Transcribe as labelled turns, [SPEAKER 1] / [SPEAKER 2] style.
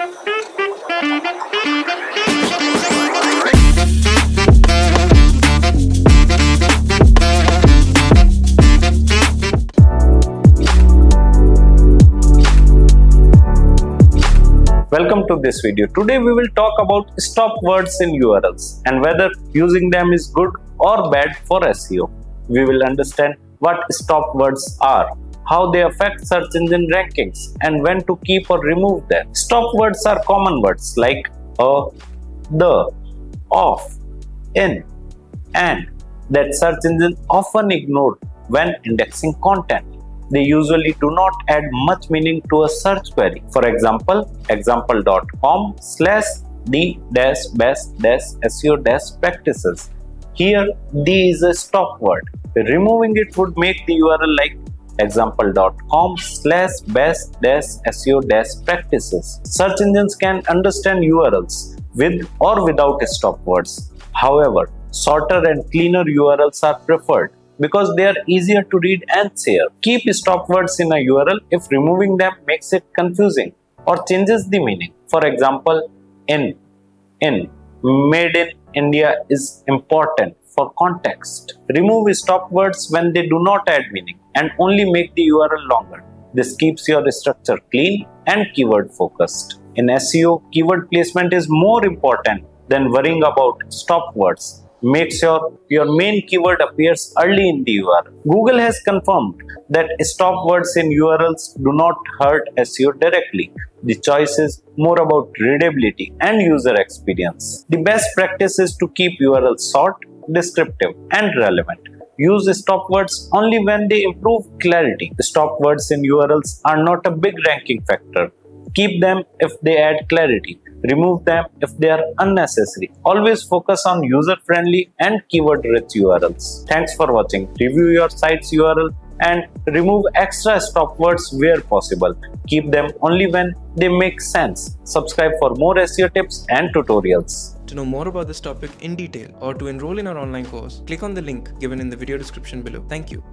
[SPEAKER 1] Welcome to this video. Today we will talk about stop words in URLs and whether using them is good or bad for SEO. We will understand what stop words are, how they affect search engine rankings, and when to keep or remove them. Stop words are common words like a, the, of, in, and that search engines often ignore when indexing content. They usually do not add much meaning to a search query. For example, example.com/the-best-SEO-practices. Here, the is a stop word. Removing it would make the URL like example.com/best-SEO-practices. Search engines can understand URLs with or without stop words. However, shorter and cleaner URLs are preferred because they are easier to read and share. Keep stop words in a URL if removing them makes it confusing or changes the meaning. For example, in, made in India is important for context. Remove stop words when they do not add meaning and only make the URL longer. This keeps your structure clean and keyword focused. In SEO, keyword placement is more important than worrying about stop words. Make sure your main keyword appears early in the URL. Google has confirmed that stop words in URLs do not hurt SEO directly. The choice is more about readability and user experience. The best practice is to keep URLs short, descriptive, and relevant. Use stop words only when they improve clarity. Stop words in URLs are not a big ranking factor. Keep them if they add clarity. Remove them if they are unnecessary. Always focus on user-friendly and keyword-rich URLs. Thanks for watching. Review your site's URL and remove extra stop words where possible. Keep them only when they make sense. Subscribe for more SEO tips and tutorials.
[SPEAKER 2] To know more about this topic in detail or to enroll in our online course, click on the link given in the video description below. Thank you.